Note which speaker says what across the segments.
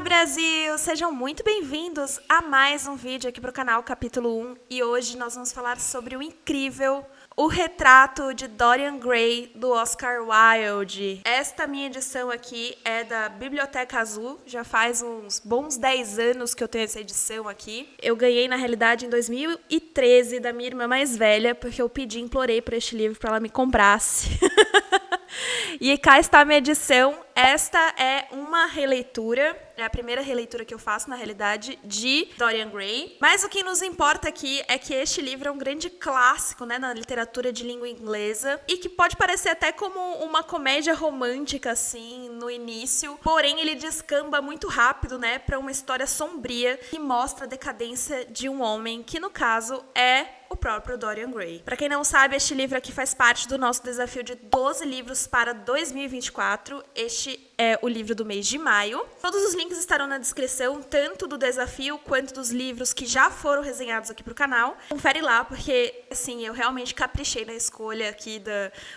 Speaker 1: Brasil! Sejam muito bem-vindos a mais um vídeo aqui para o canal Capítulo 1 e hoje nós vamos falar sobre o incrível O Retrato de Dorian Gray, do Oscar Wilde. Esta minha edição aqui é da Biblioteca Azul, já faz uns bons 10 anos que eu tenho essa edição aqui. Eu ganhei, na realidade, em 2013 da minha irmã mais velha, porque eu implorei por este livro para ela me comprasse. E cá está a minha edição. Esta é uma releitura, é a primeira releitura que eu faço, na realidade, de Dorian Gray. Mas o que nos importa aqui é que este livro é um grande clássico, né, na literatura de língua inglesa e que pode parecer até como uma comédia romântica, assim, no início. Porém, ele descamba muito rápido, né, para uma história sombria que mostra a decadência de um homem, que no caso é o próprio Dorian Gray. Para quem não sabe, este livro aqui faz parte do nosso desafio de 12 livros para 2024. Este é o livro do mês de maio. Todos os links estarão na descrição, tanto do desafio quanto dos livros que já foram resenhados aqui pro canal. Confere lá, porque, assim, eu realmente caprichei na escolha aqui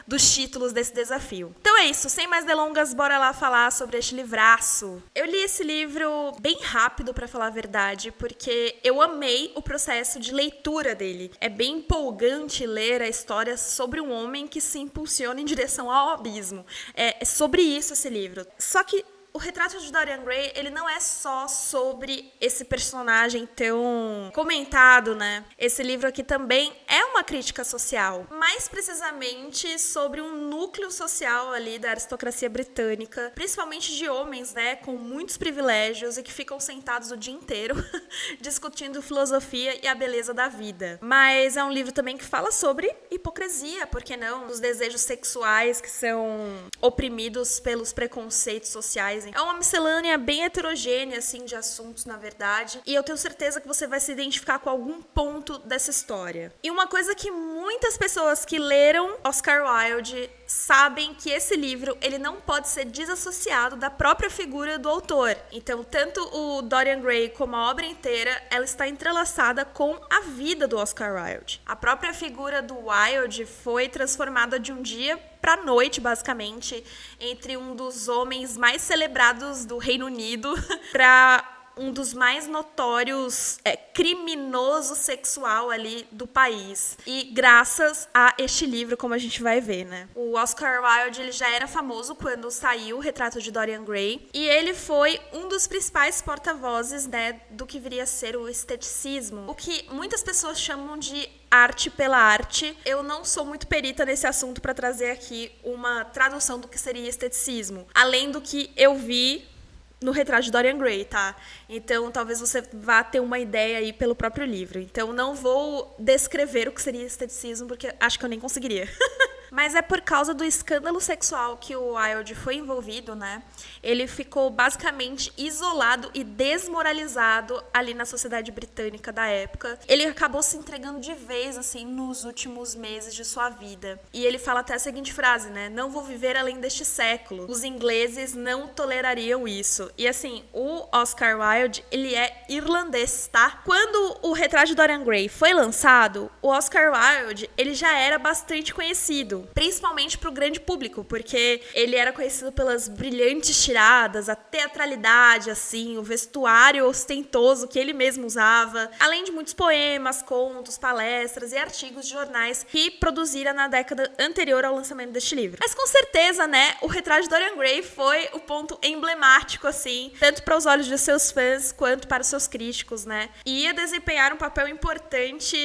Speaker 1: dos títulos desse desafio. Então é isso, sem mais delongas, bora lá falar sobre este livraço. Eu li esse livro bem rápido, para falar a verdade, porque eu amei o processo de leitura dele. É bem empolgante ler a história sobre um homem que se impulsiona em direção ao abismo. É sobre isso esse livro. Só que o Retrato de Dorian Gray, ele não é só sobre esse personagem tão comentado, né? Esse livro aqui também é uma crítica social, mais precisamente sobre um núcleo social ali da aristocracia britânica, principalmente de homens, né, com muitos privilégios e que ficam sentados o dia inteiro discutindo filosofia e a beleza da vida. Mas é um livro também que fala sobre hipocrisia, por que não? Os desejos sexuais que são oprimidos pelos preconceitos sociais. É uma miscelânea bem heterogênea, assim, de assuntos, na verdade. E eu tenho certeza que você vai se identificar com algum ponto dessa história. E uma coisa que muitas pessoas que leram Oscar Wilde sabem que esse livro, ele não pode ser desassociado da própria figura do autor. Então, tanto o Dorian Gray como a obra inteira, ela está entrelaçada com a vida do Oscar Wilde. A própria figura do Wilde foi transformada de um dia para a noite, basicamente, entre um dos homens mais celebrados do Reino Unido para um dos mais notórios criminoso sexual ali do país. E graças a este livro, como a gente vai ver, né? O Oscar Wilde, ele já era famoso quando saiu o Retrato de Dorian Gray. E ele foi um dos principais porta-vozes, né, do que viria a ser o esteticismo. O que muitas pessoas chamam de arte pela arte. Eu não sou muito perita nesse assunto para trazer aqui uma tradução do que seria esteticismo. Além do que eu vi no Retrato de Dorian Gray, tá? Então, talvez você vá ter uma ideia aí pelo próprio livro. Então, não vou descrever o que seria esteticismo, porque acho que eu nem conseguiria. Mas é por causa do escândalo sexual que o Wilde foi envolvido, né? Ele ficou basicamente isolado e desmoralizado ali na sociedade britânica da época. Ele acabou se entregando de vez, assim, nos últimos meses de sua vida. E ele fala até a seguinte frase, né? Não vou viver além deste século. Os ingleses não tolerariam isso. E, assim, o Oscar Wilde, ele é irlandês, tá? Quando o Retrato de Dorian Gray foi lançado, o Oscar Wilde, ele já era bastante conhecido, principalmente para o grande público, porque ele era conhecido pelas brilhantes tiradas, a teatralidade, assim, o vestuário ostentoso que ele mesmo usava, além de muitos poemas, contos, palestras e artigos de jornais que produzira na década anterior ao lançamento deste livro. Mas com certeza, né, o Retrato de Dorian Gray foi o ponto emblemático, assim, tanto para os olhos de seus fãs quanto para os seus críticos, né, e ia desempenhar um papel importante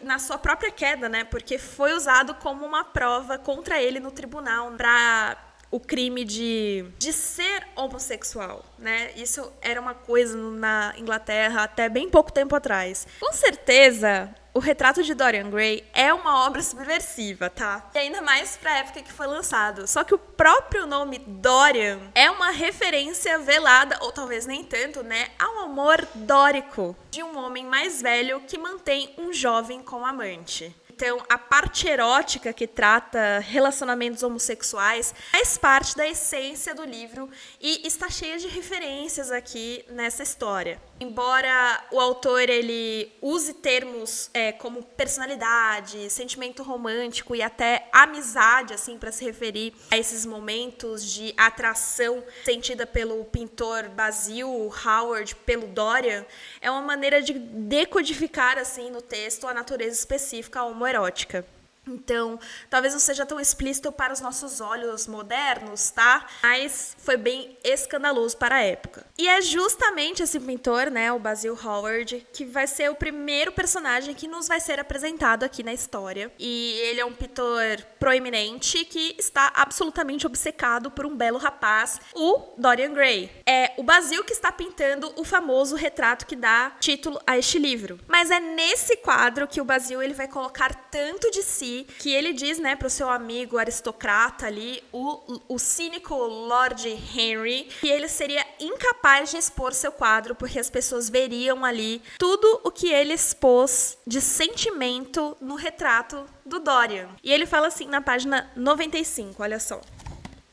Speaker 1: na sua própria queda, né, porque foi usado como uma prova contra ele no tribunal para o crime de ser homossexual, né? Isso era uma coisa na Inglaterra até bem pouco tempo atrás. Com certeza, o Retrato de Dorian Gray é uma obra subversiva, tá? E ainda mais para a época que foi lançado. Só que o próprio nome Dorian é uma referência velada, ou talvez nem tanto, né, ao amor dórico de um homem mais velho que mantém um jovem como amante. Então, a parte erótica que trata relacionamentos homossexuais faz parte da essência do livro e está cheia de referências aqui nessa história. Embora o autor ele use termos como personalidade, sentimento romântico e até amizade, assim, para se referir a esses momentos de atração sentida pelo pintor Basil Howard pelo Dorian, é uma maneira de decodificar, assim, no texto a natureza específica homoerótica. Então, talvez não seja tão explícito para os nossos olhos modernos, tá? Mas foi bem escandaloso para a época. E é justamente esse pintor, né, o Basil Howard, que vai ser o primeiro personagem que nos vai ser apresentado aqui na história. E ele é um pintor proeminente que está absolutamente obcecado por um belo rapaz, o Dorian Gray. É o Basil que está pintando o famoso retrato que dá título a este livro. Mas é nesse quadro que o Basil ele vai colocar tanto de si que ele diz, né, para o seu amigo aristocrata ali, o cínico Lord Henry, que ele seria incapaz de expor seu quadro porque as pessoas veriam ali tudo o que ele expôs de sentimento no retrato do Dorian. E ele fala assim na página 95, olha só.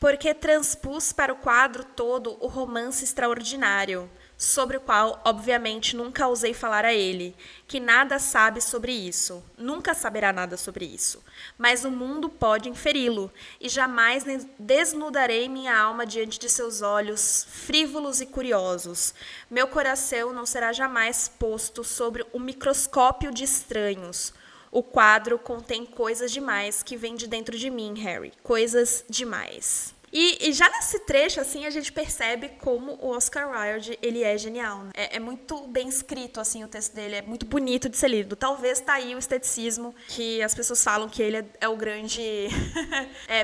Speaker 1: Porque transpus para o quadro todo o romance extraordinário, sobre o qual, obviamente, nunca ousei falar a ele, que nada sabe sobre isso, nunca saberá nada sobre isso, mas o mundo pode inferi-lo, e jamais desnudarei minha alma diante de seus olhos frívolos e curiosos. Meu coração não será jamais posto sobre um microscópio de estranhos. O quadro contém coisas demais que vêm de dentro de mim, Harry, coisas demais. E já nesse trecho, assim, a gente percebe como o Oscar Wilde, ele é genial, né? É muito bem escrito, assim, o texto dele, é muito bonito de ser lido. Talvez tá aí o esteticismo, que as pessoas falam que ele é o grande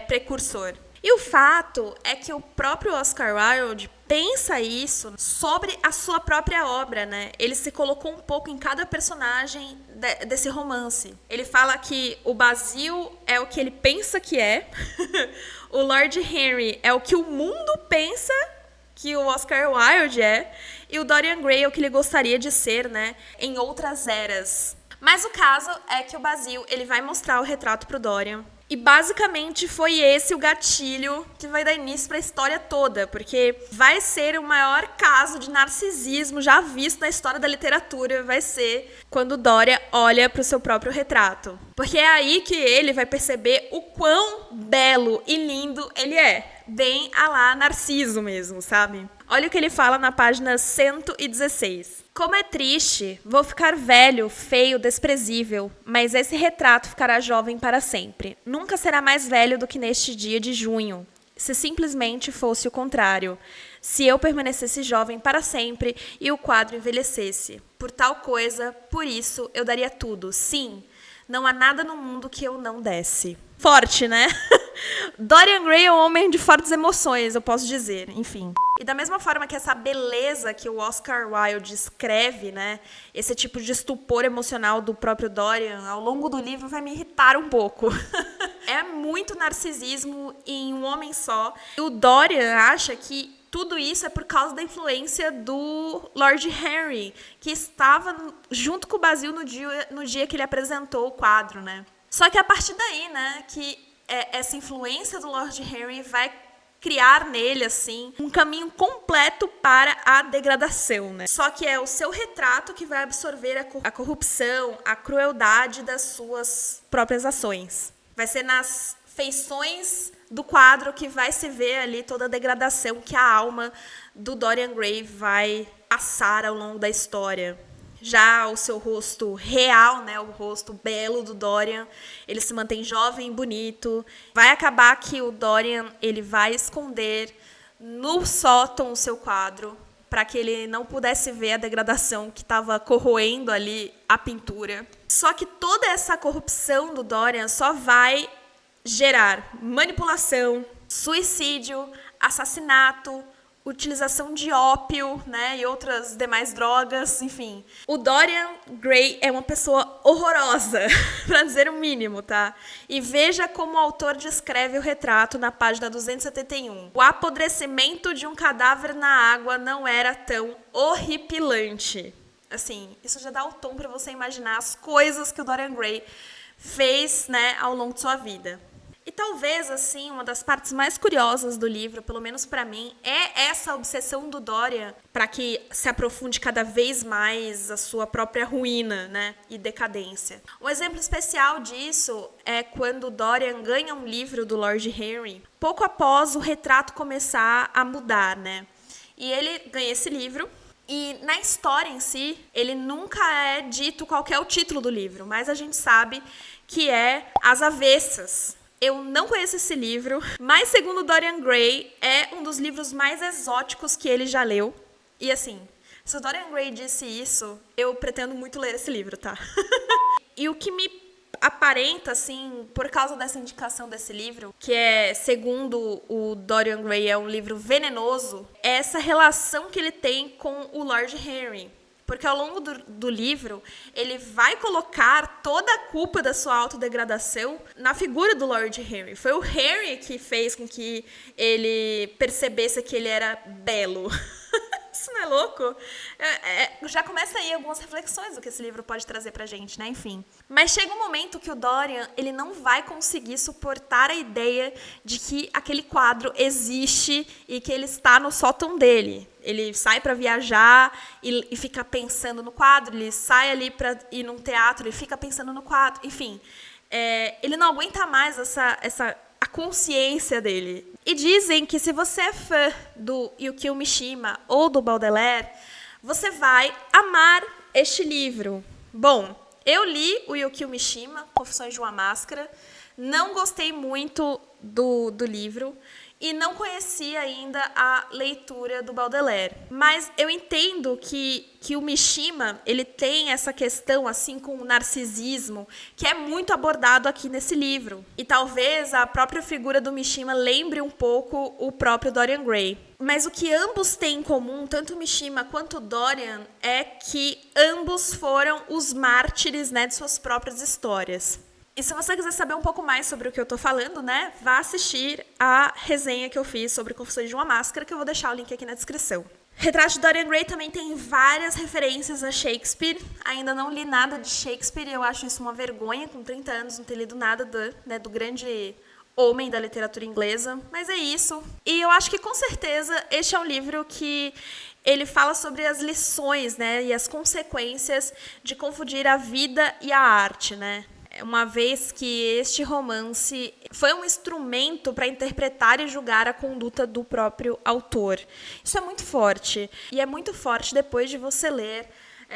Speaker 1: precursor. E o fato é que o próprio Oscar Wilde pensa isso sobre a sua própria obra, né? Ele se colocou um pouco em cada personagem desse romance. Ele fala que o Basil é o que ele pensa que é, o Lord Henry é o que o mundo pensa que o Oscar Wilde é, e o Dorian Gray é o que ele gostaria de ser, né, em outras eras. Mas o caso é que o Basil, ele vai mostrar o retrato pro Dorian. E basicamente foi esse o gatilho que vai dar início para a história toda, porque vai ser o maior caso de narcisismo já visto na história da literatura, vai ser quando Dorian olha para o seu próprio retrato. Porque é aí que ele vai perceber o quão belo e lindo ele é. Bem a lá Narciso mesmo, sabe? Olha o que ele fala na página 116. Como é triste, vou ficar velho, feio, desprezível, mas esse retrato ficará jovem para sempre. Nunca será mais velho do que neste dia de junho. Se simplesmente fosse o contrário. Se eu permanecesse jovem para sempre e o quadro envelhecesse. Por tal coisa, por isso, eu daria tudo. Sim, não há nada no mundo que eu não desse. Forte, né? Dorian Gray é um homem de fortes emoções, eu posso dizer, enfim. E da mesma forma que essa beleza que o Oscar Wilde escreve, né, esse tipo de estupor emocional do próprio Dorian, ao longo do livro vai me irritar um pouco. É muito narcisismo em um homem só. E o Dorian acha que tudo isso é por causa da influência do Lord Henry, que estava junto com o Basil no dia que ele apresentou o quadro, né? Só que a partir daí, né, que essa influência do Lord Henry vai criar nele, assim, um caminho completo para a degradação, né? Só que é o seu retrato que vai absorver a corrupção, a crueldade das suas próprias ações. Vai ser nas feições do quadro que vai se ver ali toda a degradação que a alma do Dorian Gray vai passar ao longo da história. Já o seu rosto real, né, o rosto belo do Dorian, ele se mantém jovem e bonito. Vai acabar que o Dorian ele vai esconder no sótão o seu quadro para que ele não pudesse ver a degradação que estava corroendo ali a pintura. Só que toda essa corrupção do Dorian só vai gerar manipulação, suicídio, assassinato, utilização de ópio, né, e outras demais drogas, enfim. O Dorian Gray é uma pessoa horrorosa, para dizer o mínimo, tá? E veja como o autor descreve o retrato na página 271. O apodrecimento de um cadáver na água não era tão horripilante. Assim, isso já dá o tom para você imaginar as coisas que o Dorian Gray fez, né, ao longo de sua vida. E talvez, assim, uma das partes mais curiosas do livro, pelo menos para mim, é essa obsessão do Dorian para que se aprofunde cada vez mais a sua própria ruína, né, e decadência. Um exemplo especial disso é quando o Dorian ganha um livro do Lord Henry, pouco após o retrato começar a mudar, né? E ele ganha esse livro. E na história em si, ele nunca é dito qual que é o título do livro, mas a gente sabe que é As Avessas. Eu não conheço esse livro, mas segundo Dorian Gray, é um dos livros mais exóticos que ele já leu. E assim, se o Dorian Gray disse isso, eu pretendo muito ler esse livro, tá? E o que me aparenta, assim, por causa dessa indicação desse livro, que é, segundo o Dorian Gray, é um livro venenoso, é essa relação que ele tem com o Lord Henry. Porque ao longo do livro, ele vai colocar toda a culpa da sua autodegradação na figura do Lord Henry. Foi o Henry que fez com que ele percebesse que ele era belo. Isso não é louco? Já começa aí algumas reflexões do que esse livro pode trazer pra gente, né? Enfim. Mas chega um momento que o Dorian, ele não vai conseguir suportar a ideia de que aquele quadro existe e que ele está no sótão dele. Ele sai para viajar e fica pensando no quadro, ele sai ali para ir num teatro e fica pensando no quadro. Enfim, ele não aguenta mais a consciência dele. E dizem que se você é fã do Yukio Mishima ou do Baudelaire, você vai amar este livro. Bom, eu li o Yukio Mishima, Confissões de uma Máscara, não gostei muito do livro e não conhecia ainda a leitura do Baudelaire. Mas eu entendo que o Mishima, ele tem essa questão assim com o narcisismo, que é muito abordado aqui nesse livro. E talvez a própria figura do Mishima lembre um pouco o próprio Dorian Gray. Mas o que ambos têm em comum, tanto o Mishima quanto o Dorian, é que ambos foram os mártires, né, de suas próprias histórias. E se você quiser saber um pouco mais sobre o que eu tô falando, né, vá assistir a resenha que eu fiz sobre Confissões de uma Máscara, que eu vou deixar o link aqui na descrição. Retrato de Dorian Gray também tem várias referências a Shakespeare. Ainda não li nada de Shakespeare e eu acho isso uma vergonha, com 30 anos não ter lido nada do grande homem da literatura inglesa. Mas é isso. E eu acho que, com certeza, este é um livro que ele fala sobre as lições, né, e as consequências de confundir a vida e a arte, né? Uma vez que este romance foi um instrumento para interpretar e julgar a conduta do próprio autor. Isso é muito forte. E é muito forte depois de você ler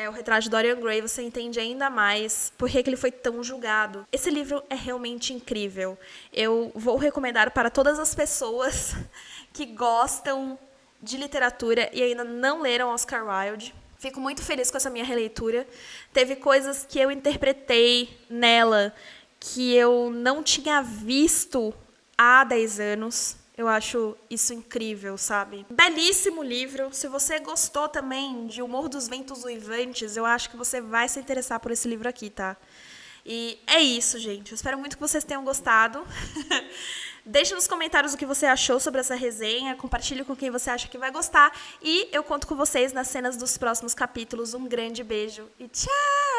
Speaker 1: o Retrato de Dorian Gray, você entende ainda mais por que ele foi tão julgado. Esse livro é realmente incrível. Eu vou recomendar para todas as pessoas que gostam de literatura e ainda não leram Oscar Wilde. Fico muito feliz com essa minha releitura. Teve coisas que eu interpretei nela que eu não tinha visto há 10 anos. Eu acho isso incrível, sabe? Belíssimo livro. Se você gostou também de O Morro dos Ventos Uivantes, eu acho que você vai se interessar por esse livro aqui, tá? E é isso, gente. Eu espero muito que vocês tenham gostado. Deixe nos comentários o que você achou sobre essa resenha, compartilhe com quem você acha que vai gostar e eu conto com vocês nas cenas dos próximos capítulos. Um grande beijo e tchau!